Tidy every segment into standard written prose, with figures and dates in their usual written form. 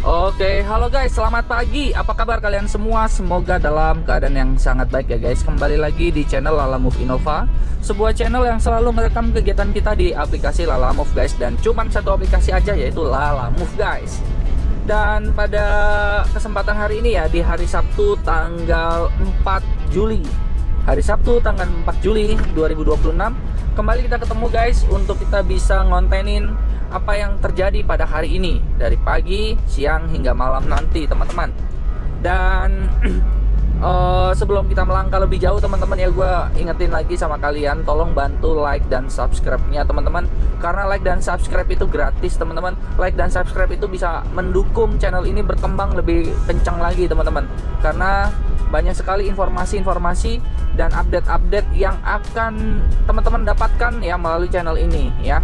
Oke, halo guys, selamat pagi. Apa kabar kalian semua? Semoga dalam keadaan yang sangat baik ya guys. Kembali lagi di channel Lala Move Innova, sebuah channel yang selalu merekam kegiatan kita di aplikasi Lala Move guys. Dan cuman satu aplikasi aja, yaitu Lala Move guys. Dan pada kesempatan hari ini ya, di hari Sabtu tanggal 4 Juli Hari Sabtu tanggal 4 Juli 2026, kembali kita ketemu guys untuk kita bisa ngontenin apa yang terjadi pada hari ini dari pagi, siang hingga malam nanti teman-teman. Dan sebelum kita melangkah lebih jauh teman-teman ya, gue ingetin lagi sama kalian, tolong bantu like dan subscribe-nya teman-teman, karena like dan subscribe itu gratis teman-teman. Like dan subscribe itu bisa mendukung channel ini berkembang lebih kencang lagi teman-teman, karena banyak sekali informasi-informasi dan update-update yang akan teman-teman dapatkan ya melalui channel ini ya,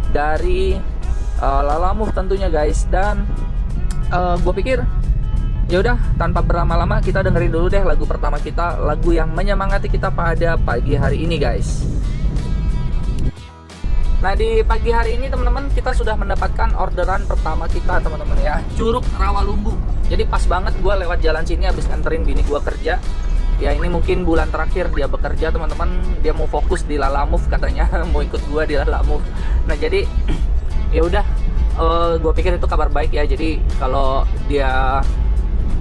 dari Lala Move tentunya guys. Dan gue pikir ya udah, tanpa berlama-lama kita dengerin dulu deh lagu pertama kita, lagu yang menyemangati kita pada pagi hari ini guys. Nah, di pagi hari ini teman-teman kita sudah mendapatkan orderan pertama kita teman-teman ya, Curug Rawalumbu. Jadi pas banget gue lewat jalan sini habis nganterin bini gue kerja. Ya ini mungkin bulan terakhir dia bekerja teman-teman, dia mau fokus di Lala Move katanya, mau ikut gue di Lala Move. Nah jadi ya udah, gue pikir itu kabar baik ya. Jadi kalau dia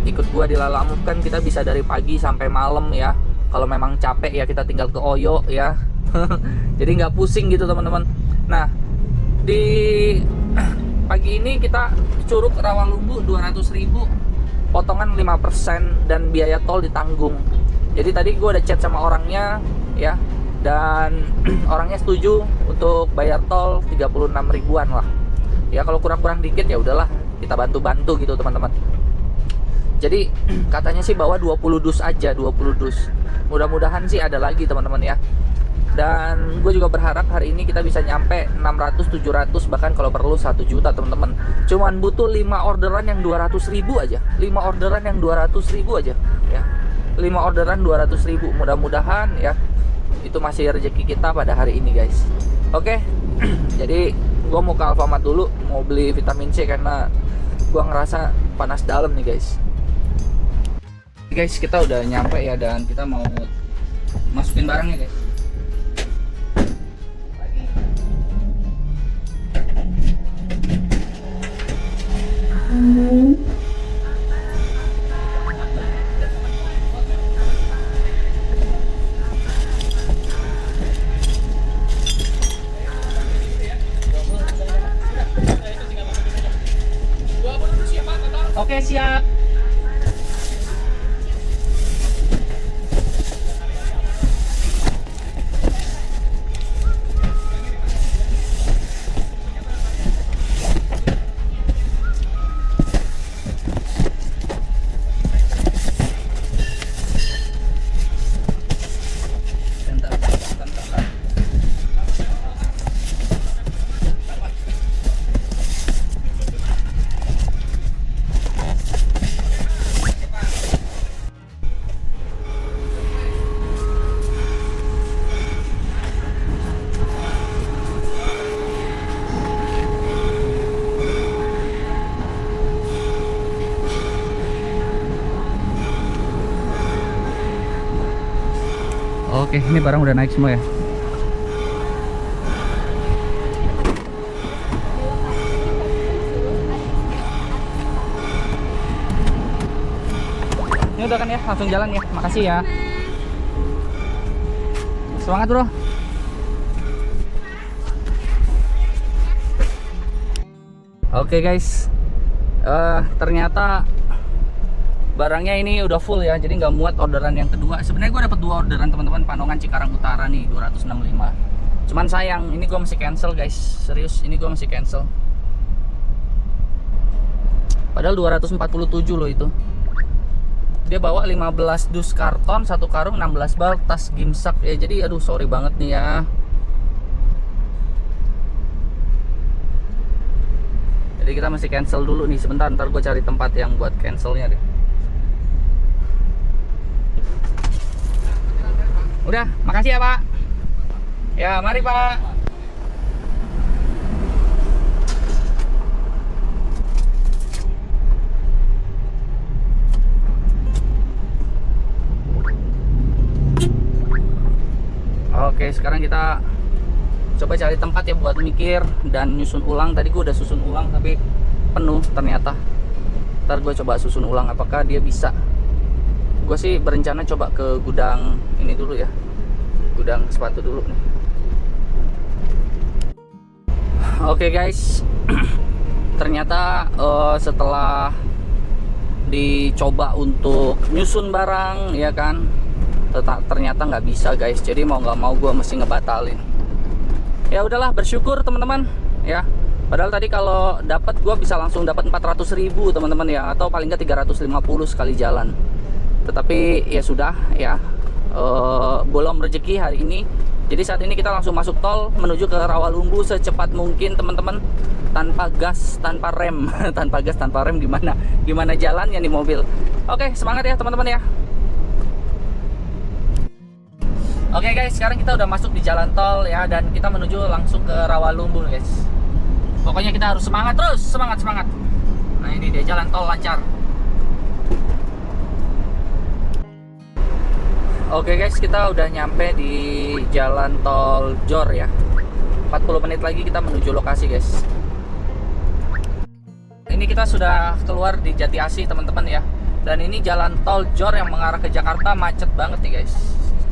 ikut gua di Lala Move kan kita bisa dari pagi sampai malam ya. Kalau memang capek ya kita tinggal ke Oyo ya. Jadi nggak pusing gitu teman-teman. Nah, di pagi ini kita Curug Rawalumbu 200.000, potongan 5% dan biaya tol ditanggung. Jadi tadi gua udah chat sama orangnya ya, dan orangnya setuju untuk bayar tol 36 ribuan lah. Ya kalau kurang-kurang dikit ya udahlah, kita bantu-bantu gitu teman-teman. Jadi katanya sih bawa 20 dus aja, 20 dus. Mudah-mudahan sih ada lagi teman-teman ya. Dan gue juga berharap hari ini kita bisa nyampe 600, 700, bahkan kalau perlu 1 juta teman-teman. Cuman butuh 5 orderan yang 200.000 aja. 5 orderan yang 200.000 aja ya. 5 orderan 200.000. Mudah-mudahan ya itu masih rezeki kita pada hari ini guys. Oke. Jadi gue mau ke Alfamart dulu, mau beli vitamin C karena gue ngerasa panas dalam nih guys. Guys, kita udah nyampe ya, dan kita mau masukin barangnya guys. Oke, siap. Oke, ini barang udah naik semua ya. Ini udah kan ya, langsung jalan ya. Makasih ya. Semangat bro. Oke guys, ternyata barangnya ini udah full ya, jadi nggak muat orderan yang kedua. Sebenarnya gue dapat 2 orderan teman-teman, Pandongan Cikarang Utara nih 265. Cuman sayang, ini gue mesti cancel guys. Serius, ini gue mesti cancel. Padahal 247 loh itu. Dia bawa 15 dus karton, 1 karung 16 bal, tas gimsak ya. Jadi aduh sorry banget nih ya. Jadi kita mesti cancel dulu nih sebentar, ntar gue cari tempat yang buat cancelnya deh. Udah, makasih ya Pak. Ya, mari Pak. sekarang kita coba cari tempat ya buat mikir dan nyusun ulang. Tadi gue udah susun ulang tapi penuh ternyata. Ntar gue coba susun ulang apakah dia bisa. Gue sih berencana coba ke gudang ini dulu ya, gudang sepatu dulu nih. Oke guys, ternyata setelah dicoba untuk nyusun barang ya kan, ternyata nggak bisa guys. Jadi mau nggak mau gue mesti ngebatalin. Ya udahlah, bersyukur teman-teman ya. Padahal tadi kalau dapat gue bisa langsung dapat 400.000 teman-teman ya, atau paling nggak 350 sekali jalan. Tetapi ya sudah ya, belum rezeki hari ini. Jadi saat ini kita langsung masuk tol menuju ke Rawalumbu secepat mungkin teman-teman, tanpa gas, tanpa rem. Tanpa gas, tanpa rem, gimana jalannya nih mobil. Oke, semangat ya teman-teman ya. Oke guys, sekarang kita udah masuk di jalan tol ya, dan kita menuju langsung ke Rawalumbu guys. Pokoknya kita harus semangat terus, semangat. Nah ini dia jalan tol lancar. Oke guys, kita udah nyampe di jalan tol Jor ya. 40 menit lagi kita menuju lokasi guys. Ini kita sudah keluar di Jati Asih teman-teman ya. Dan ini jalan tol Jor yang mengarah ke Jakarta macet banget nih guys.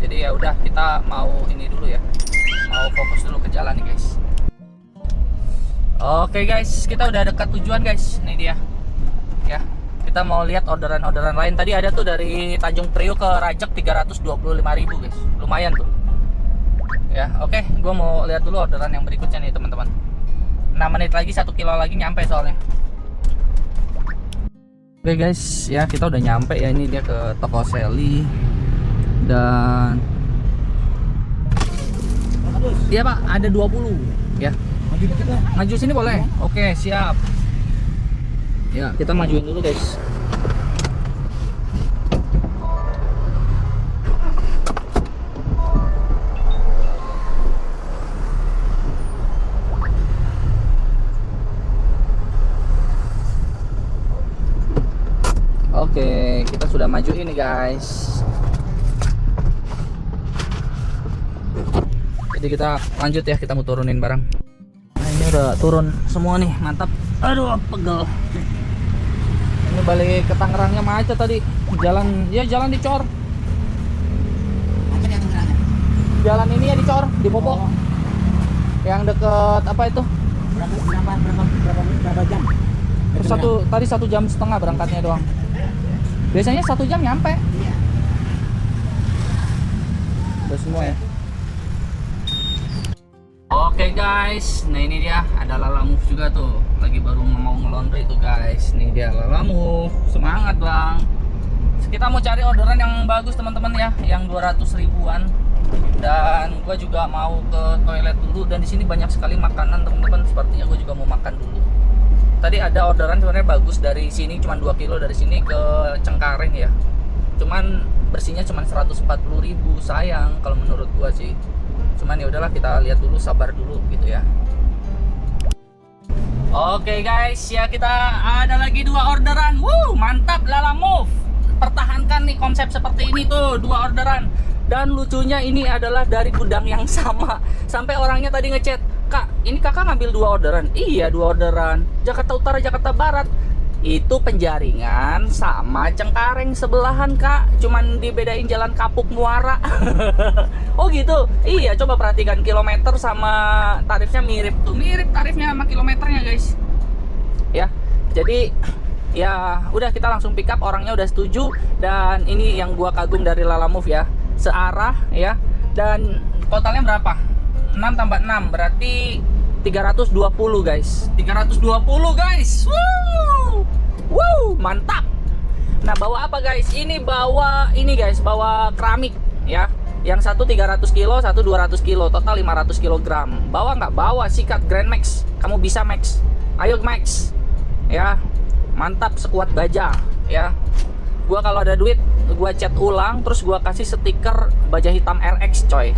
Jadi ya udah, kita mau ini dulu ya, mau fokus dulu ke jalan nih guys. Oke guys, kita udah dekat tujuan guys. Ini dia ya, kita mau lihat orderan-orderan lain. Tadi ada tuh dari Tanjung Priok ke Rajek 325.000 guys, lumayan tuh ya. Oke, gue mau lihat dulu orderan yang berikutnya nih teman-teman. 6 menit lagi, 1 kilo lagi nyampe soalnya. Oke guys ya, kita udah nyampe ya. Ini dia ke toko Sally. Dan iya pak, ada 20 ya. Maju sini boleh? Oke siap ya, kita majuin dulu guys. Oke, kita sudah maju ini guys. Jadi kita lanjut ya, kita mau turunin barang. Nah ini udah turun semua nih, mantap. Aduh pegel. Ini balik ke Tangerangnya macet tadi. Jalan dicor. Jalan ini ya dicor, di Popok. Yang deket apa itu? Berapa jam? Tadi 1,5 jam berangkatnya doang. Biasanya 1 jam nyampe. Udah semua ya. Oke guys, nah ini dia, ada Lalamove juga tuh, lagi baru mau ngelondre itu guys. Nih dia Lalamove, semangat bang. Kita mau cari orderan yang bagus teman-teman ya, yang 200 ribuan. Dan gue juga mau ke toilet dulu, dan di sini banyak sekali makanan teman-teman. Sepertinya gue juga mau makan dulu. Tadi ada orderan sebenarnya bagus dari sini, cuma 2 kilo dari sini ke Cengkareng ya. Cuman bersihnya cuma 140.000, sayang kalau menurut gue sih. Cuman ya udahlah, kita lihat dulu, sabar dulu gitu ya. Oke guys, ya kita ada lagi 2 orderan. Mantap Lalamove. Pertahankan nih konsep seperti ini tuh, 2 orderan. Dan lucunya ini adalah dari gudang yang sama. Sampai orangnya tadi ngechat, "Kak, ini kakak ngambil 2 orderan?" Iya, 2 orderan. Jakarta Utara, Jakarta Barat. Itu Penjaringan sama Cengkareng sebelahan kak, cuman dibedain jalan Kapuk Muara. Oh gitu. Iya, coba perhatikan, kilometer sama tarifnya mirip tuh, mirip tarifnya sama kilometernya guys ya. Jadi ya udah, kita langsung pick up, orangnya udah setuju. Dan ini yang gua kagum dari Lalamove ya, searah ya. Dan totalnya berapa? 6 tambah 6 berarti 320 guys. 320 guys. Wow, mantap. Nah, bawa apa guys? Ini bawa ini guys, bawa keramik ya. Yang satu 300 kilo, satu 200 kilo, total 500 kg. Bawa nggak? Bawa, sikat Grand Max. Kamu bisa Max. Ayo Max. Ya. Mantap, sekuat baja ya. Gua kalau ada duit, gua cat ulang, terus gua kasih stiker baja hitam RX coy.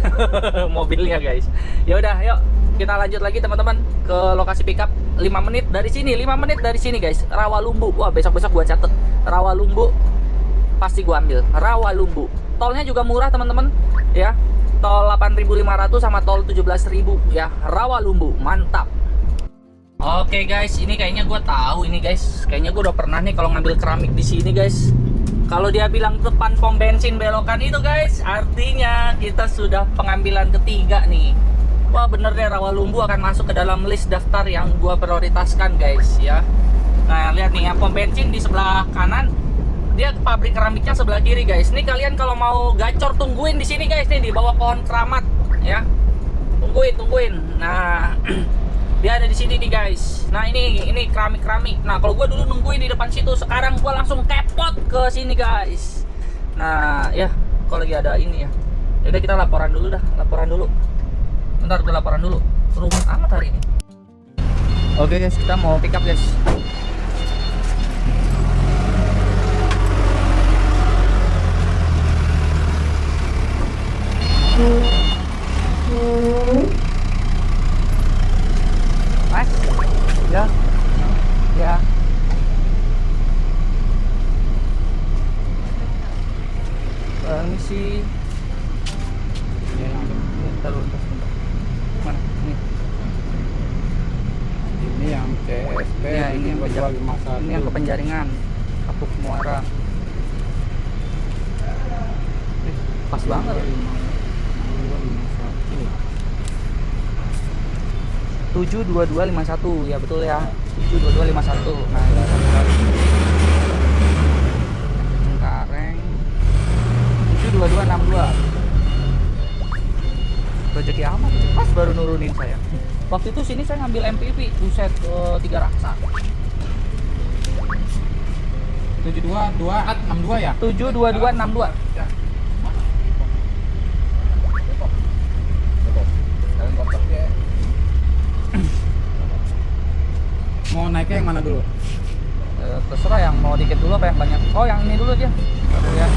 Mobilnya guys. Ya udah, yuk kita lanjut lagi teman-teman ke lokasi pickup. 5 menit dari sini, 5 menit dari sini guys. Rawalumbu. Wah, besok-besok gua catet. Rawalumbu pasti gua ambil. Rawalumbu. Tolnya juga murah teman-teman ya. tol 8.500 sama tol 17.000 ya, Rawalumbu. Mantap. Oke guys, ini kayaknya gue tahu ini guys. Kayaknya gue udah pernah nih kalau ngambil keramik di sini guys. Kalau dia bilang depan pom bensin belokan itu guys, artinya kita sudah pengambilan ketiga nih. Wah bener deh, Rawalumbu akan masuk ke dalam list daftar yang gue prioritaskan guys ya. Nah lihat nih ya, pom bensin di sebelah kanan, dia pabrik keramiknya sebelah kiri guys. Nih kalian kalau mau gacor tungguin di sini guys, nih di bawah pohon keramat ya. Tungguin. Nah dia ada di sini nih guys. Nah ini keramik. Nah kalau gue dulu nungguin di depan situ, sekarang gue langsung kepot ke sini guys. Nah ya, kalau lagi ada ini ya. Yaudah kita laporan dulu. Bentar gue laporan dulu. Rumit amat hari ini. Oke guys, kita mau pick up guys. Mas, ya. Permisi. Taruh tas bentar. Mana? Ini yang CSP Ya, ini yang ini yang ke Penjaringan, Kapuk Muara. Pas banget. 72251 ya, betul ya, 72251. Nah ini Cengkareng 72262. Rezeki amat, pas baru nurunin saya. Waktu itu sini saya ngambil MPV, buset, 3 raksa. 72262 ya? 72262. Mau naiknya yang mana dulu? Terserah, yang mau dikit dulu apa yang banyak. Oh yang ini dulu aja. Aduh ya.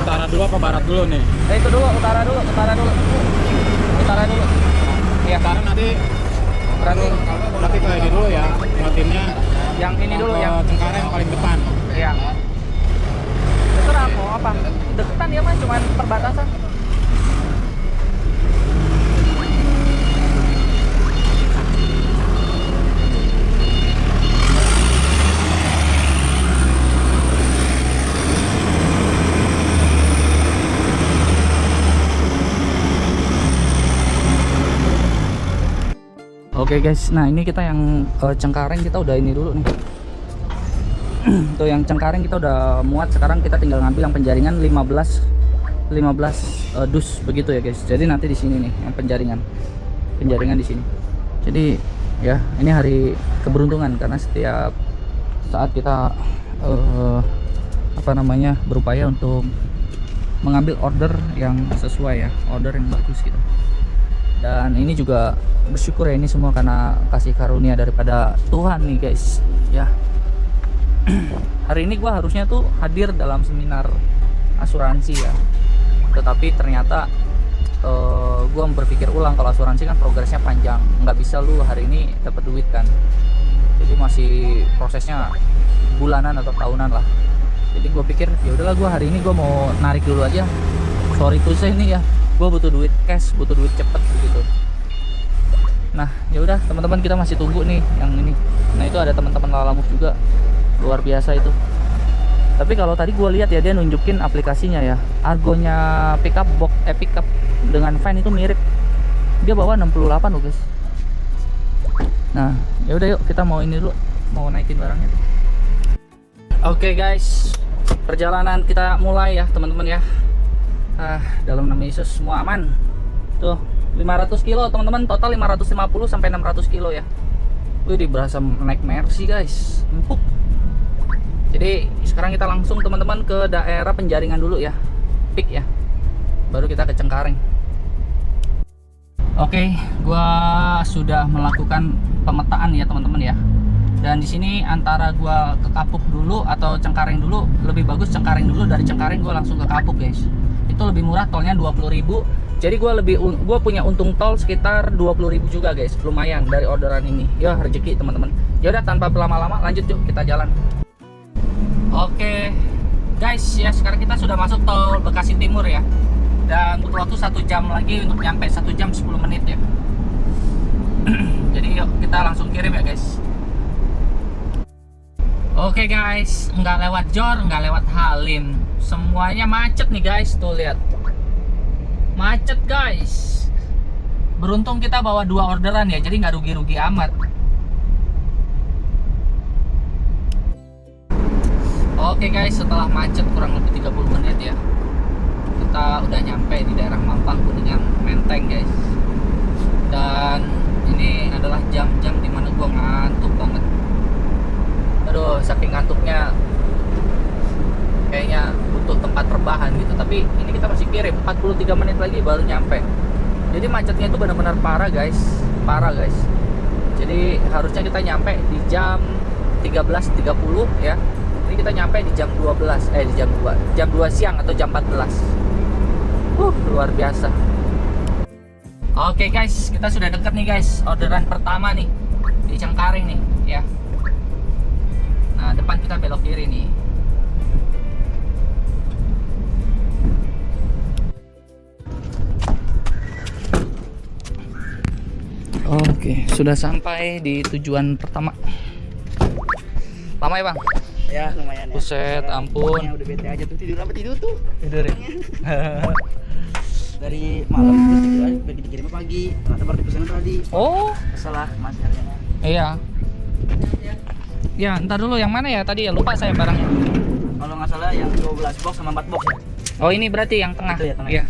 Utara dulu apa barat dulu nih? Itu dulu, utara dulu. Iya. Utara nanti ke ini dulu ya, motifnya. Yang ini dulu, yang Cengkareng yang paling depan. Iya. Terserah mau apa. Deketan ya mas, cuman perbatasan. Oke guys, nah ini kita yang Cengkareng kita udah ini dulu nih. Tuh yang Cengkareng kita udah muat, sekarang kita tinggal ngambil yang Penjaringan 15 dus begitu ya guys. Jadi nanti di sini nih yang Penjaringan di sini. Jadi ya ini hari keberuntungan karena setiap saat kita berupaya untuk mengambil order yang sesuai ya, order yang bagus gitu. Dan ini juga bersyukur ya, ini semua karena kasih karunia daripada Tuhan nih guys ya. Hari ini gua harusnya tuh hadir dalam seminar asuransi ya, tetapi ternyata gua berpikir ulang, kalau asuransi kan progresnya panjang, nggak bisa lu hari ini dapat duit kan, jadi masih prosesnya bulanan atau tahunan lah. Jadi gua pikir ya udahlah, gua hari ini gua mau narik dulu aja. Sorry tuh saya ini ya, gue butuh duit cash, butuh duit cepet begitu. Nah ya udah teman-teman, kita masih tunggu nih yang ini. Nah itu ada teman-teman Lalamove juga, luar biasa itu. Tapi kalau tadi gue lihat ya, dia nunjukin aplikasinya ya, argonya pickup dengan van itu mirip. Dia bawa 68 loh guys. Nah ya udah yuk, kita mau ini dulu, mau naikin barangnya. Oke guys, perjalanan kita mulai ya teman-teman ya. Dalam nama Yesus semua aman. Tuh 500 kilo teman-teman, total 550 sampai 600 kilo ya. Wih, berasa naik Mercy guys, empuk. Jadi sekarang kita langsung teman-teman ke daerah Penjaringan dulu ya, Pik ya, baru kita ke Cengkareng. Oke, gua sudah melakukan pemetaan ya teman-teman ya. Dan di sini antara gua ke Kapuk dulu atau Cengkareng dulu, lebih bagus Cengkareng dulu. Dari Cengkareng gua langsung ke Kapuk guys. Itu lebih murah, tolnya 20.000. Jadi gue punya untung tol sekitar 20.000 juga guys, lumayan dari orderan ini ya, rezeki teman-teman. Ya udah, tanpa berlama-lama lanjut yuk kita jalan. Oke guys ya, sekarang kita sudah masuk tol Bekasi Timur ya. dan butuh waktu 1 jam lagi untuk nyampe, 1 jam 10 menit ya. Jadi yuk kita langsung kirim ya guys. Oke guys, nggak lewat Jor, nggak lewat Halim, semuanya macet nih guys. Tuh lihat, macet guys. Beruntung kita bawa 2 orderan ya, jadi nggak rugi-rugi amat. Oke guys, setelah macet kurang lebih 30 menit ya, kita udah nyampe di daerah Mampang Kuningan Menteng guys. Dan ini adalah jam-jam dimana gua ngantuk banget. Aduh, saking ngantuknya kayaknya butuh tempat rebahan gitu. Tapi ini kita masih kirim, 43 menit lagi baru nyampe. Jadi macetnya itu benar-benar parah guys, parah guys. Jadi harusnya kita nyampe di jam 13.30 ya. Ini kita nyampe di jam 12, di jam 2 siang atau jam 14. Luar biasa. Oke guys, kita sudah deket nih guys, orderan pertama nih di Cengkareng nih ya. Nah, depan kita belok kiri nih. Oke, sudah sampai di tujuan pertama. Lama ya bang? Ya lumayan ya. Buset, ampun. Udah bete aja tuh, tidur apa tidur tuh. Tidur ya? Dari malam terus tidur aja, pergi dikirim pagi. Ternyata baru dipesan tadi. Oh, Salah mas harganya. iya. Ya, ntar dulu yang mana ya tadi ya, lupa saya barangnya. Kalau nggak salah yang 12 box sama 4 box ya. Oh, ini berarti yang tengah. Itu ya, tengah. Iya.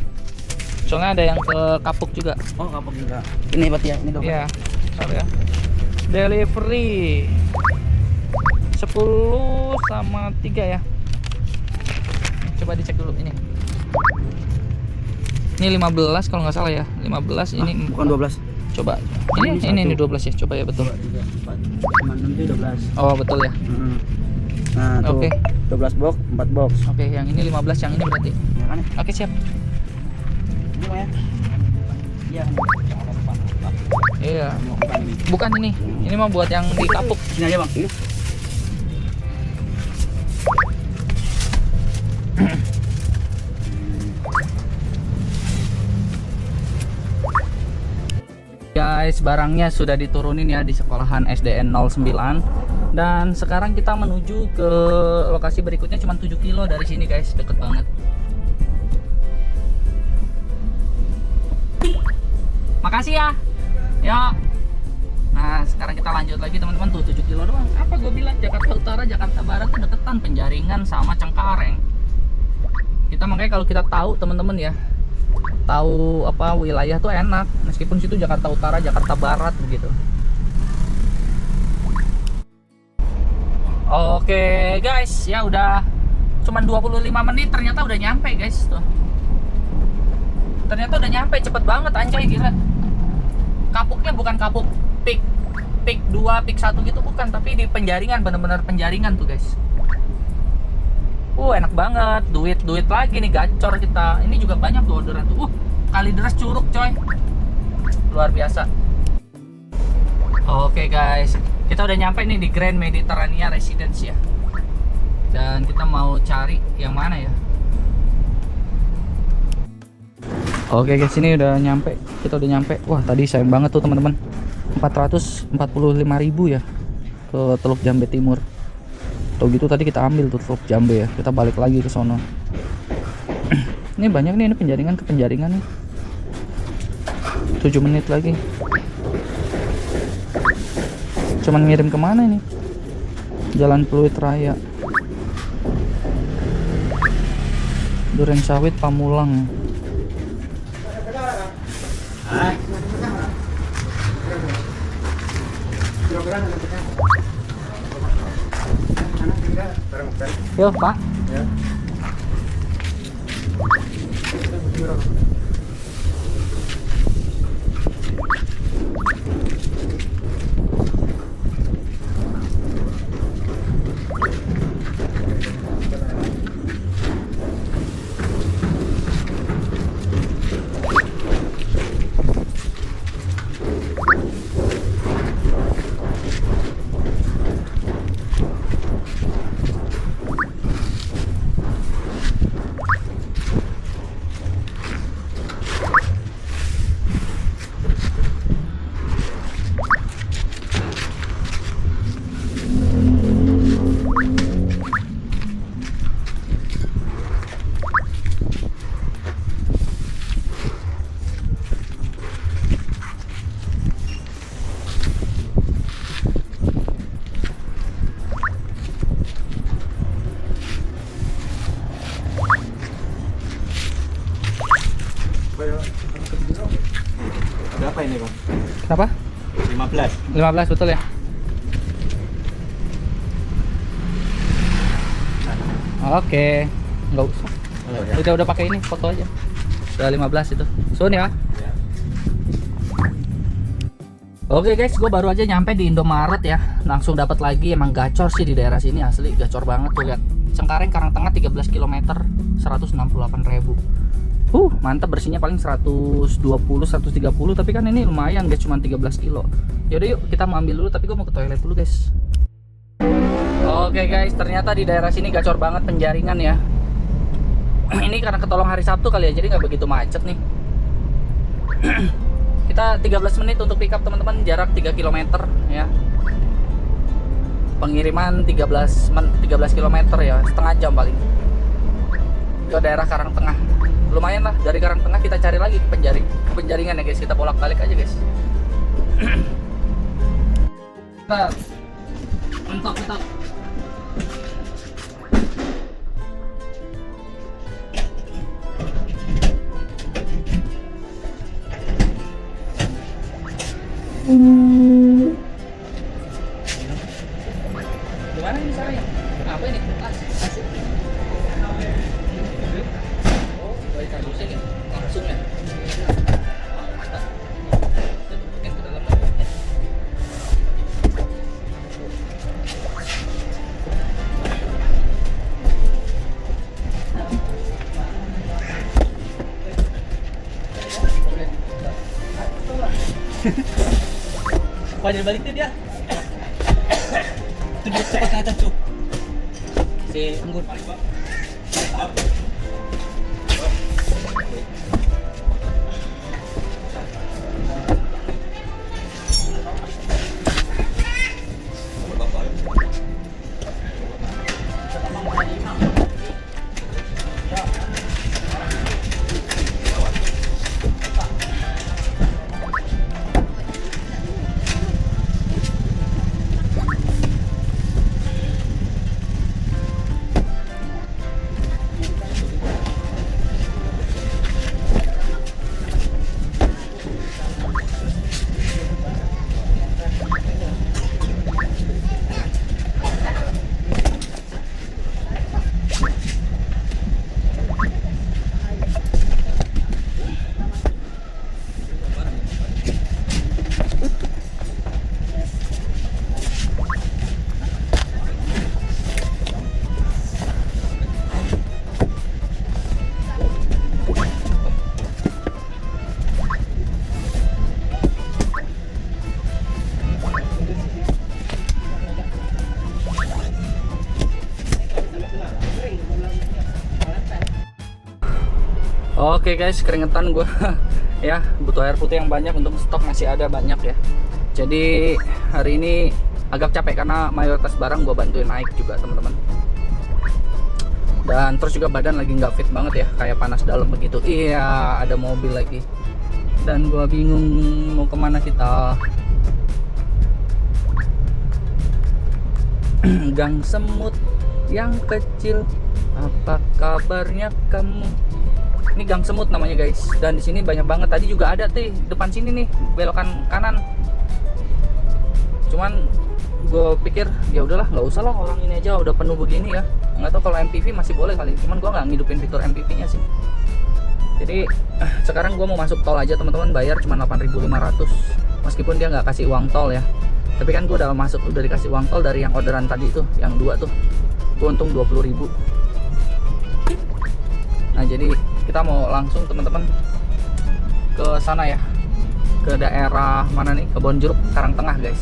Soalnya ada yang ke Kapuk juga. Oh kapok juga. Ini berarti ya, ini 12. Iya. Bentar ya. Delivery 10 sama 3 ya. Coba dicek dulu ini. Ini 15 kalau nggak salah ya. 15 ini Bukan 12. coba. Ini 12 ya. Coba ya, betul. 3, 4, 5, 6 itu 12. Oh, betul ya. Nah, tuh. Oke. 12 box, 4 box. Oke, yang ini 15, yang ini berarti. Ya kan ya? Oke, siap. Ini mah ya. Iya. Iya. Bukan ini. Ini mah buat yang di Kapuk. Sini aja, Bang. Ini. Guys, barangnya sudah diturunin ya di sekolahan SDN 09. Dan sekarang kita menuju ke lokasi berikutnya, cuma 7 kilo dari sini guys, deket banget. Makasih ya. Yuk. Nah, sekarang kita lanjut lagi teman-teman, tuh 7 kilo doang. Apa gue bilang, Jakarta Utara, Jakarta Barat tuh deketan, Penjaringan sama Cengkareng. Kita makanya kalau kita tahu teman-teman ya, tahu apa wilayah tuh enak, meskipun situ Jakarta Utara, Jakarta Barat begitu. Oke guys, ya udah cuman 25 menit ternyata udah nyampe guys tuh. Ternyata udah nyampe, cepet banget anjay, gila. Kapuknya bukan kapuk pik 2, pik 1 gitu bukan, tapi di Penjaringan, bener-bener Penjaringan tuh guys. Enak banget, duit lagi nih, gacor kita. Ini juga banyak tuh orderan tuh. Kalideres Curug coy, luar biasa. Oke guys, kita udah nyampe nih di Grand Mediterania Residence ya. Dan kita mau cari yang mana ya? Oke guys, ini udah nyampe. Kita udah nyampe. Wah, tadi sayang banget tuh teman-teman. 445.000 ya ke Teluk Jambe Timur. Tuh gitu tadi kita ambil tuh Teluk Jambe ya. Kita balik lagi ke sono. Ini banyak nih, ini Penjaringan ke Penjaringan nih. 7 menit lagi. Cuman ngirim kemana ini? Jalan Pluit Raya, Duren Sawit, Pamulang. Yo Pak. Ya. Kenapa? 15. 15 betul ya? Oke, nggak usah. Oh, ya. Udah pakai ini foto aja. Udah 15 itu. Soon ya. Oke guys, gue baru aja nyampe di Indomaret ya. Langsung dapat lagi, emang gacor sih di daerah sini, asli gacor banget tuh, lihat. Cengkareng Karangtengah 13 km 168.000. Mantap, bersihnya paling 120 130, tapi kan ini lumayan guys, cuma 13 kilo. Yaudah yuk, kita mau ambil dulu, tapi gue mau ke toilet dulu guys. Oke guys, ternyata di daerah sini gacor banget penjaringan ya. Ini karena ketolong hari Sabtu kali ya, jadi nggak begitu macet nih. Kita 13 menit untuk pick up teman-teman, jarak 3 km ya. Pengiriman 13 km ya, setengah jam paling. Ke daerah Karangtengah. Lumayan lah, dari Karangtengah kita cari lagi ke penjaringan ya guys, kita bolak-balik aja guys. Mantap. Gimana ini caranya? Apa ini? Kasih. Oh, dari kardusnya ya? Langsung ya? Mantap. Kita tumpukin ke dalam lagi. Wah, jadi balik tuh dia. Tuh dia cepat ke atas tuh. Si Anggun. Oke guys, keringetan gue ya, butuh air putih yang banyak, untuk stok masih ada banyak ya. Jadi hari ini agak capek karena mayoritas barang gue bantuin naik juga teman-teman. Dan terus juga badan lagi nggak fit banget ya, kayak panas dalam begitu. Iya, ada mobil lagi. Dan gue bingung mau kemana kita. Gang semut yang kecil, apa kabarnya kamu? Ini Gang Semut namanya guys, dan di sini banyak banget. Tadi juga ada tuh depan sini nih, belokan kanan. Cuman gue pikir ya udahlah, nggak usah lah, orang ini aja udah penuh begini ya. Nggak tahu kalau MPV masih boleh kali, cuman gue nggak ngidupin fitur MPV-nya sih. Jadi sekarang gue mau masuk tol aja teman-teman, bayar cuma 8.500, meskipun dia nggak kasih uang tol ya. Tapi kan gue udah masuk, udah dikasih uang tol dari yang orderan tadi tuh, yang 2 tuh. Gue untung 20.000. Nah jadi kita mau langsung teman-teman ke sana ya, ke daerah mana nih, Kebonjeruk, Karangtengah guys.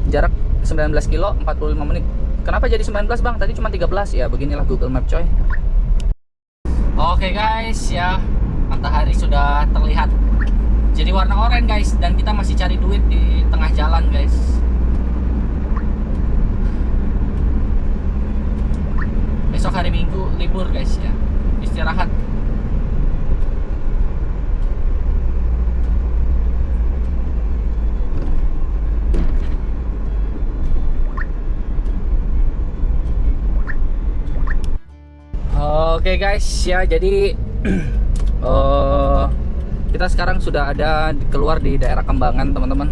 Jarak 19 kilo 45 menit. Kenapa jadi 19 bang? Tadi cuma 13 ya, beginilah Google Map coy. Oke guys ya, matahari sudah terlihat jadi warna oranye guys, dan kita masih cari duit di tengah jalan guys. Besok hari Minggu libur guys ya, istirahat. Oke guys ya, jadi Kita sekarang sudah ada keluar di daerah Kembangan teman-teman.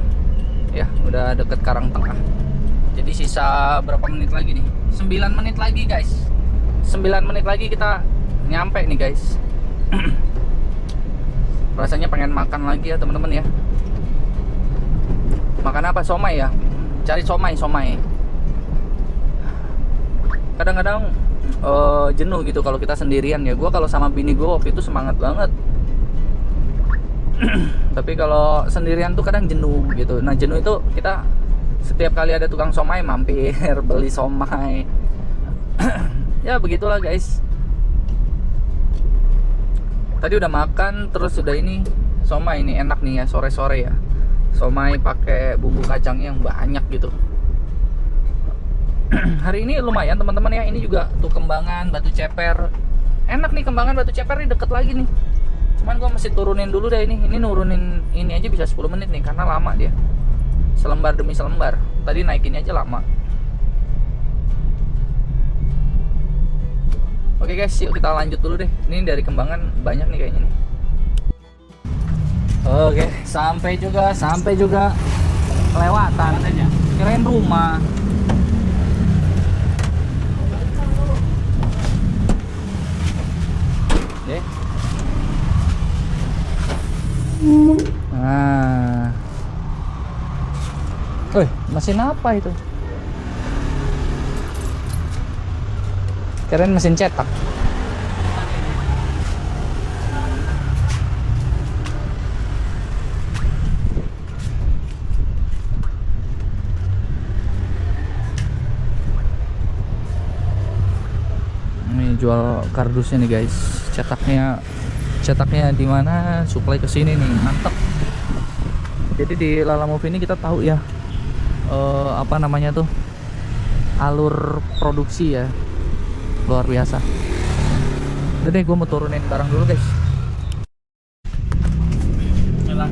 Ya, udah deket Karangtengah. Jadi sisa berapa menit lagi nih? 9 menit lagi guys. 9 menit lagi kita nyampe nih guys. Rasanya pengen makan lagi ya teman-teman ya. Makan apa? Somai ya. Cari somai. Kadang-kadang jenuh gitu kalau kita sendirian ya. Gua kalau sama bini gue waktu itu semangat banget. Tapi kalau sendirian tuh kadang jenuh gitu. Nah jenuh itu kita setiap kali ada tukang somai mampir beli somai. Ya begitulah guys. Tadi udah makan, terus udah ini somai ini enak nih ya sore-sore ya. Somai pakai bumbu kacang yang banyak gitu. Hari ini lumayan teman-teman ya. Ini juga tuh Kembangan, Batu Ceper. Enak nih Kembangan, Batu Ceper nih deket lagi nih. Cuman gua masih turunin dulu deh ini. Ini nurunin ini aja bisa 10 menit nih karena lama dia. Selembar demi selembar. Tadi naikinnya aja lama. Oke guys, yuk kita lanjut dulu deh. Ini dari Kembangan banyak nih kayaknya nih. Oke, sampai juga kelewatan aja. Kirain rumah. Oke. Nah. Mesin apa itu? Keren mesin cetak. Ini jual kardusnya nih guys. Cetaknya di mana? Supply ke sini nih, mantap. Jadi di Lalamove ini kita tahu ya apa namanya tuh? Alur produksi ya. Luar biasa. Udah deh, gue mau turunin barang dulu guys. Yalah.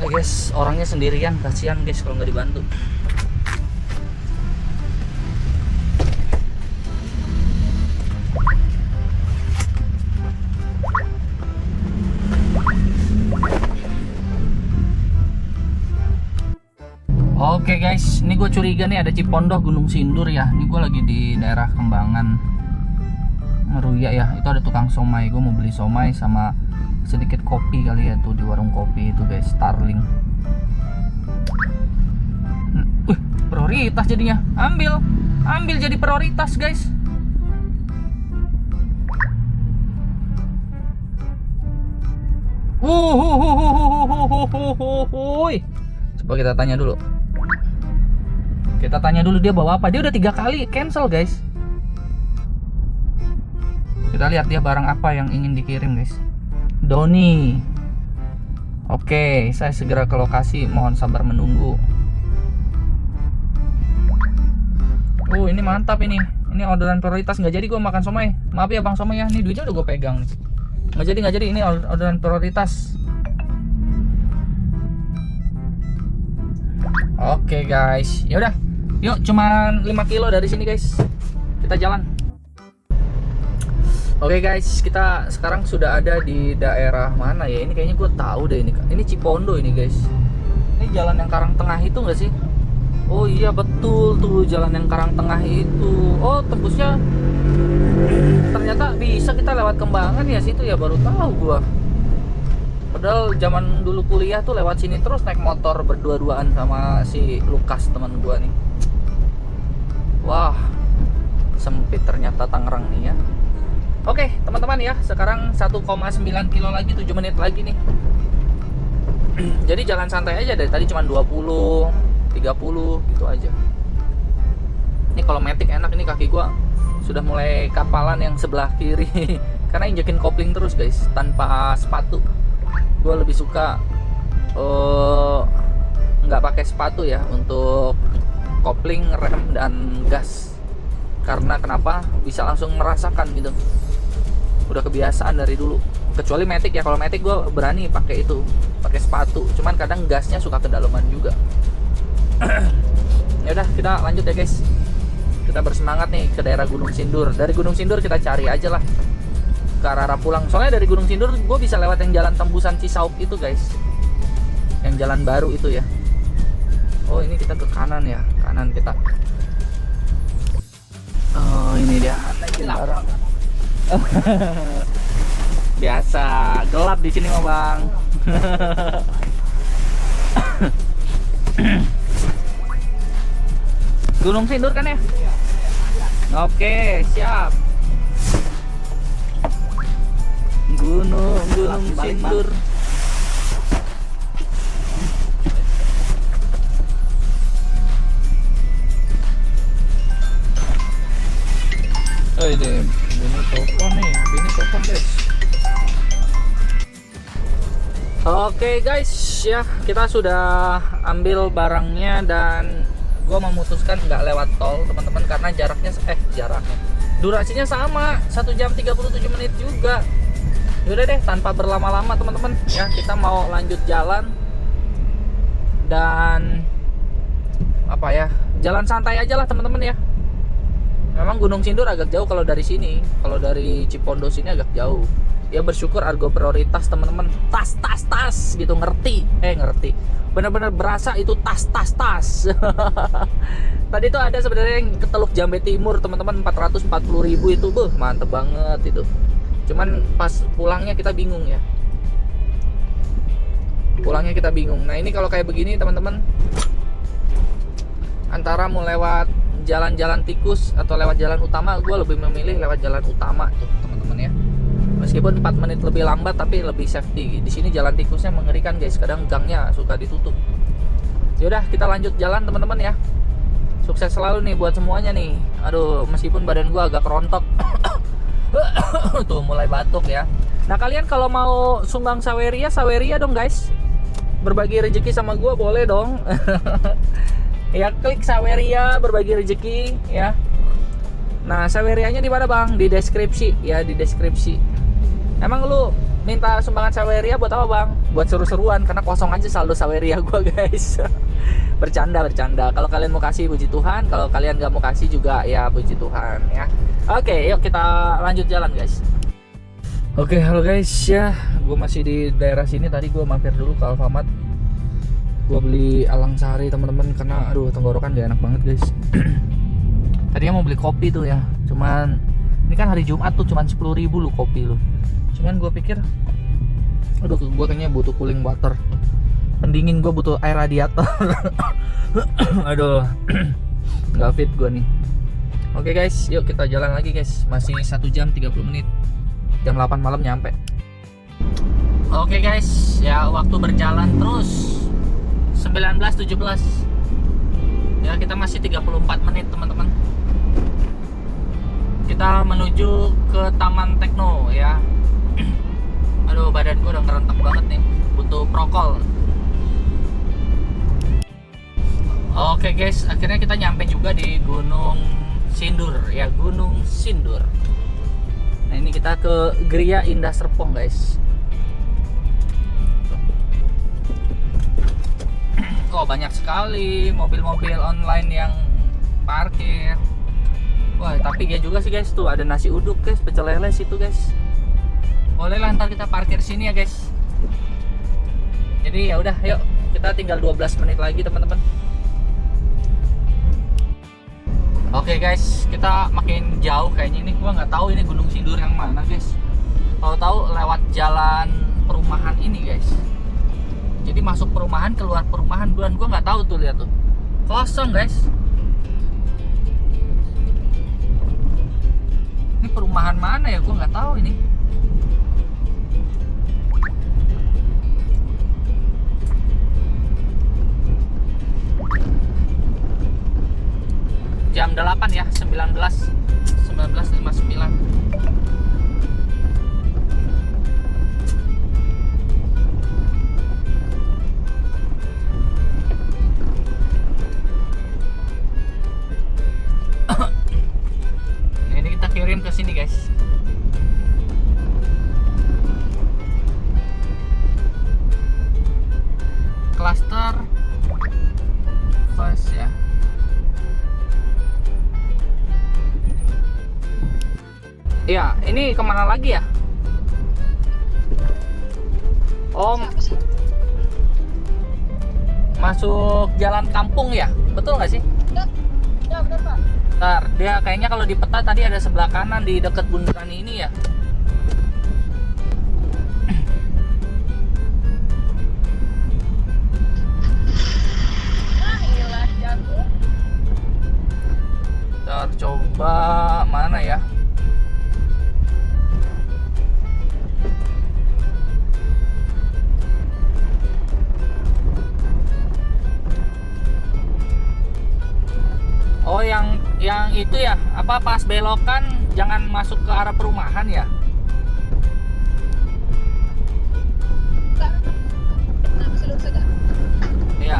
Guys, orangnya sendirian, kasihan guys kalau nggak dibantu. Oke guys, ini gue curiga nih ada Cipondoh Gunung Sindur ya. Ini gue lagi di daerah Kembangan Meruya ya. Itu ada tukang somai. Gue mau beli somai sama sedikit kopi kali ya tuh di warung kopi itu guys, Starling. Prioritas jadinya. Ambil jadi prioritas guys. Coba kita tanya dulu. Dia bawa apa. Dia udah 3 kali cancel guys. Kita lihat dia barang apa yang ingin dikirim guys. Doni. Oke, saya segera ke lokasi. Mohon sabar menunggu. Ini mantap ini. Ini orderan prioritas. Nggak jadi gue makan somai. Maaf ya Bang Somai ya. Ini duitnya udah gue pegang nih. Nggak jadi. Ini orderan prioritas. Oke guys. Yaudah. Yuk, cuman 5 kilo dari sini guys. Kita jalan. Oke guys, kita sekarang sudah ada di daerah mana ya? Ini kayaknya gue tahu deh ini. Ini Cipondoh ini guys. Ini jalan yang Karangtengah itu nggak sih? Oh iya betul tuh jalan yang Karangtengah itu. Oh tembusnya ternyata bisa kita lewat Kembangan ya situ ya, baru tahu gue. Padahal zaman dulu kuliah tuh lewat sini terus naik motor berdua-duaan sama si Lukas teman gue nih. Wah sempit ternyata Tangerang nih ya. Oke teman-teman ya, sekarang 1,9 kilo lagi, 7 menit lagi nih. Jadi jalan santai aja, dari tadi cuma 20, 30 gitu aja. Ini kalau matic enak, ini kaki gua sudah mulai kapalan yang sebelah kiri karena injekin kopling terus guys tanpa sepatu. Gue lebih suka nggak pakai sepatu ya untuk kopling, rem, dan gas. Karena kenapa? Bisa langsung merasakan gitu. Udah kebiasaan dari dulu. Kecuali Matic ya, kalau Matic gue berani pakai itu, pakai sepatu. Cuman kadang gasnya suka kedalaman juga. Ya udah, kita lanjut ya guys. Kita bersemangat nih ke daerah Gunung Sindur. Dari Gunung Sindur kita cari aja lah ke arah pulang. Soalnya dari Gunung Sindur gue bisa lewat yang jalan tembusan Cisauk itu guys, yang jalan baru itu ya. Oh ini kita ke kanan ya, kanan kita. Oh ini dia, naikin barang. Biasa gelap di sini mah bang. Gunung Sindur kan ya? Oke, siap. Gunung Sindur. Oh ini telepon nih, ini telepon guys. Oke guys, ya kita sudah ambil barangnya dan gue memutuskan nggak lewat tol teman-teman karena jaraknya durasinya sama 1 jam 37 menit juga. Yaudah deh, tanpa berlama-lama teman-teman ya, kita mau lanjut jalan dan apa ya, jalan santai aja lah teman-teman ya. Memang Gunung Sindur agak jauh kalau dari sini, kalau dari Cipondo sini agak jauh. Ya bersyukur Argo prioritas teman-teman, tas gitu, ngerti bener-bener berasa itu tas. Tadi tuh ada sebenarnya yang ke Teluk Jambe Timur teman-teman, 440.000 itu, mantep banget itu. Cuman pas pulangnya kita bingung ya. Nah ini kalau kayak begini teman-teman, antara mau lewat jalan-jalan tikus atau lewat jalan utama, gue lebih memilih lewat jalan utama tuh teman-teman ya. Meskipun 4 menit lebih lambat tapi lebih safety. Di sini jalan tikusnya mengerikan guys, kadang gangnya suka ditutup. Yaudah kita lanjut jalan teman-teman ya. Sukses selalu nih buat semuanya nih. Aduh, meskipun badan gua agak rontok. Tuh mulai batuk ya. Nah kalian kalau mau sumbang saweria dong guys. Berbagi rezeki sama gua boleh dong. Ya klik saweria berbagi rezeki ya. Nah sawerianya di mana bang? Di deskripsi ya, di deskripsi. Emang lu minta sumbangan saweria buat apa bang? Buat seru-seruan, karena kosong aja saldo saweria gua guys. bercanda. Kalau kalian mau kasih puji Tuhan, kalau kalian nggak mau kasih juga ya puji Tuhan ya. Oke, yuk kita lanjut jalan guys. Oke, halo guys ya, gue masih di daerah sini. Tadi gue mampir dulu ke Alfamart. Gue beli alang sari teman-teman karena aduh tenggorokan gak enak banget guys. Tadinya mau beli kopi tuh ya, cuman ini kan hari Jumat tuh cuman 10.000 lu kopi lu. Cuman gue pikir aduh gue kayaknya butuh cooling water, pendingin, gue butuh air radiator. Aduh nggak fit gue nih. Oke guys, yuk kita jalan lagi guys. Masih 1 jam 30 menit, jam 8 malam nyampe. Oke guys, ya waktu berjalan terus 19.17 ya, kita masih 34 menit teman-teman. Kita menuju ke Taman Tekno ya. Aduh badan gue udah ngerentek banget nih, butuh prokol. Oke guys, akhirnya kita nyampe juga di Gunung Sindur ya, Gunung Sindur. Nah ini kita ke Gria Indah Serpong guys. Kok banyak sekali mobil-mobil online yang parkir. Wah tapi ya juga sih guys, tuh ada nasi uduk guys, pecel lele situ guys. Boleh lah ntar kita parkir sini ya guys. Jadi ya udah, yuk kita tinggal 12 menit lagi teman-teman. Oke guys, kita makin jauh kayaknya ini. Gua nggak tahu ini Gunung Sindur yang mana guys. Tahu-tahu lewat jalan perumahan ini guys. Jadi masuk perumahan, keluar perumahan, gua nggak tahu tuh, lihat tuh kosong guys. Ini perumahan mana ya, gua nggak tahu ini. Jam 8 ya, 19 1959. Nah, ini kita kirim ke sini guys. Cluster pas ya. Iya, ini kemana lagi ya? Om, masuk jalan kampung ya? Betul nggak sih? Ya benar Pak. Ntar, dia kayaknya kalau di peta tadi ada sebelah kanan di dekat bundaran ini ya. Nah inilah jago. Ntar coba mana ya? Oh, yang itu ya, apa pas belokan jangan masuk ke arah perumahan ya? Pak. Nah bisa lurus saja. Iya.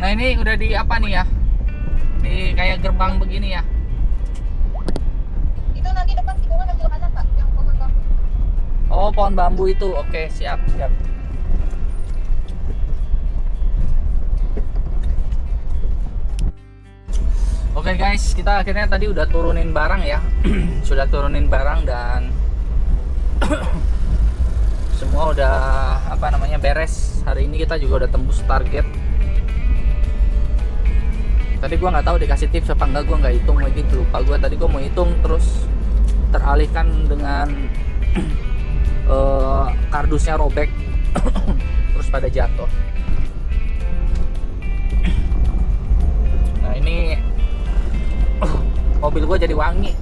Nah, ini udah di apa nih ya? Di kayak gerbang begini ya. Itu nanti depan tikungan yang belok kanan Pak, yang pohon bambu. Oh, pohon bambu itu. Oke, siap, siap. Oke guys, kita akhirnya tadi udah turunin barang ya. Sudah turunin barang dan semua udah apa namanya beres. Hari ini kita juga udah tembus target. Tadi gua nggak tahu dikasih tips apa enggak, gua nggak hitung lagi, lupa gua. Tadi gua mau hitung terus teralihkan dengan kardusnya robek terus pada jatuh. Nah, ini mobil gue jadi wangi,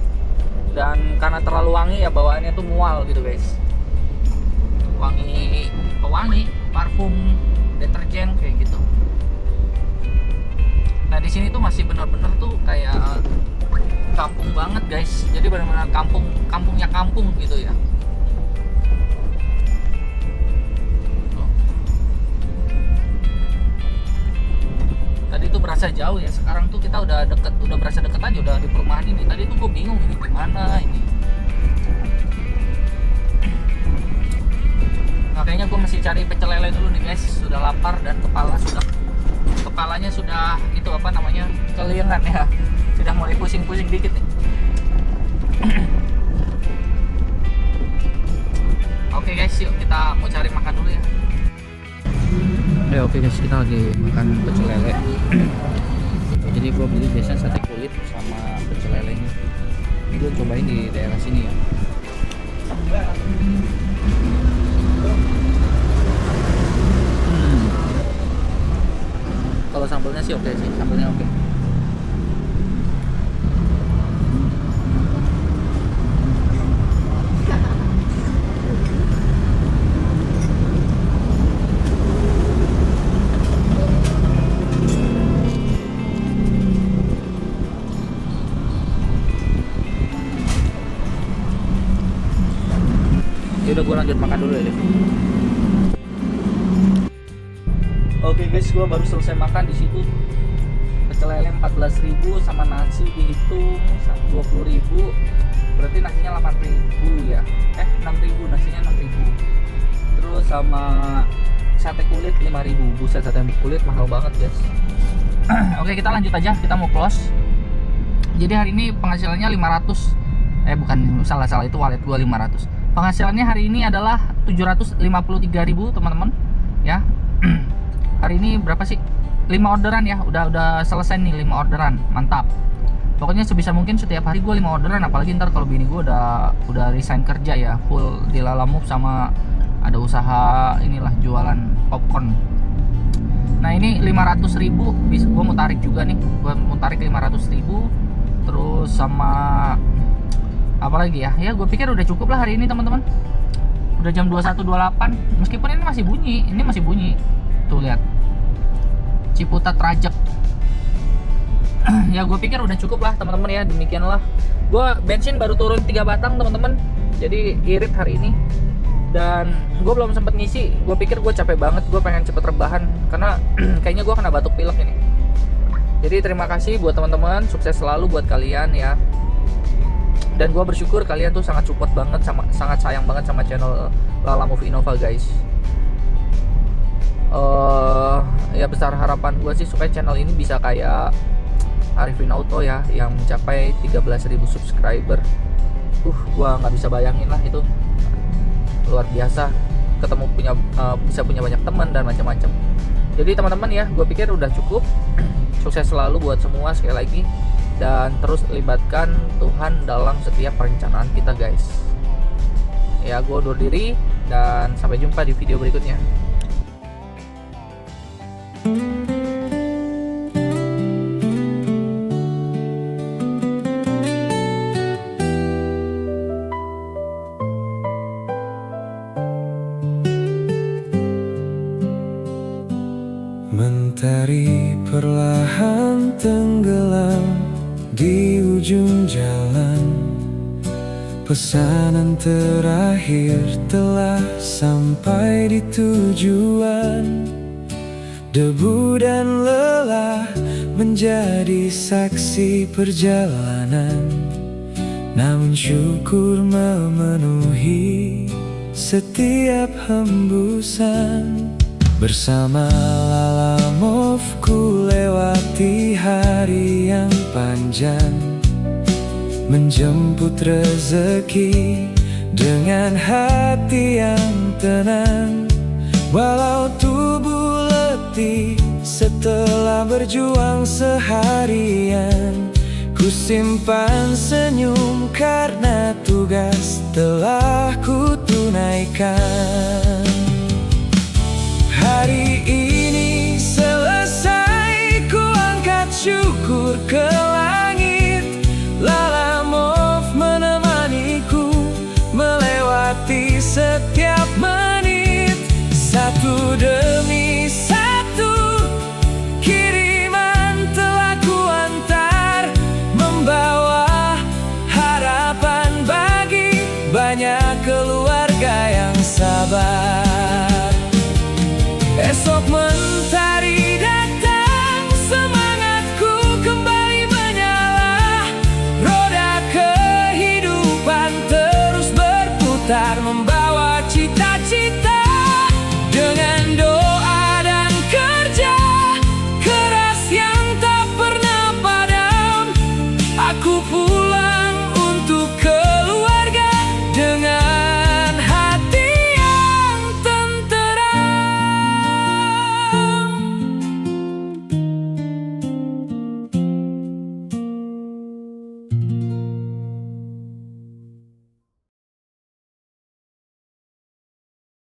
dan karena terlalu wangi ya bawaannya tuh mual gitu guys. Wangi pewangi, parfum, deterjen kayak gitu. Nah, di sini tuh masih benar-benar tuh kayak kampung banget guys. Jadi benar-benar kampungnya kampung gitu ya. Tadi tuh berasa jauh ya, sekarang tuh kita udah deket, udah berasa deket aja, udah di perumahan ini. Tadi tuh gue bingung ini gimana ini. Nah, kayaknya gue mesti cari pecel lele dulu nih guys. Sudah lapar dan kepalanya sudah itu apa namanya, kelingan ya. Sudah mulai pusing-pusing dikit nih. Oke guys, yuk kita mau cari makan dulu ya. Ya oke guys, kita lagi makan pecel lele. Jadi gue beli biasanya sate kulit sama pecel lelenya. Ini gue cobain di daerah sini ya. Kalau sambelnya sih oke sih, sambelnya oke. Udah, gue lanjut makan dulu ya deh. Oke guys, gue baru selesai makan di situ. Pecel lele 14.000 sama nasi dihitung 20.000. Berarti nasinya 8.000 ya. 6.000, nasinya 6.000. Terus sama sate kulit 5.000. Buset, sate kulit mahal banget guys. Oke, kita lanjut aja, kita mau close. Jadi hari ini penghasilannya 500. Bukan, salah itu wallet gue 500. Penghasilannya hari ini adalah 753.000 teman-teman ya. Hari ini berapa sih? 5 orderan ya. Udah selesai nih 5 orderan. Mantap. Pokoknya sebisa mungkin setiap hari gue 5 orderan, apalagi ntar kalau bini gue udah resign kerja ya, full di Lalamove sama ada usaha inilah jualan popcorn. Nah, ini 500.000 gue mau tarik juga nih. Gue mau tarik 500.000 terus sama apa lagi ya? Ya gue pikir udah cukup lah hari ini teman-teman. Udah jam 21.28. Meskipun ini masih bunyi. Tuh lihat. Ciputat Rajek. Ya gue pikir udah cukup lah teman-teman ya, demikianlah. Gue bensin baru turun 3 batang teman-teman. Jadi irit hari ini. Dan gue belum sempet ngisi. Gue pikir gue capek banget, gue pengen cepet rebahan karena kayaknya gue kena batuk pilek ini. Jadi terima kasih buat teman-teman, sukses selalu buat kalian ya. Dan gue bersyukur kalian tuh sangat support banget, sangat sayang banget sama channel Lala Movie Innova guys. Ya besar harapan gue sih supaya channel ini bisa kayak Arifin Auto ya, yang mencapai 13.000 subscriber. Gue nggak bisa bayangin lah, itu luar biasa. Ketemu bisa punya banyak teman dan macam-macam. Jadi teman-teman ya, gue pikir udah cukup. Sukses selalu buat semua sekali lagi, dan terus libatkan Tuhan dalam setiap perencanaan kita guys. Ya gue undur diri dan sampai jumpa di video berikutnya. Mentari perlahan tenggelam di ujung jalan. Pesanan terakhir telah sampai di tujuan. Debu dan lelah menjadi saksi perjalanan, namun syukur memenuhi setiap hembusan. Bersama Lala Move ku lewati hari yang panjang, menjemput rezeki dengan hati yang tenang. Walau tubuh letih setelah berjuang seharian, ku simpan senyum karena tugas telah ku tunaikan. Hari ini selesai, ku angkat syukur ke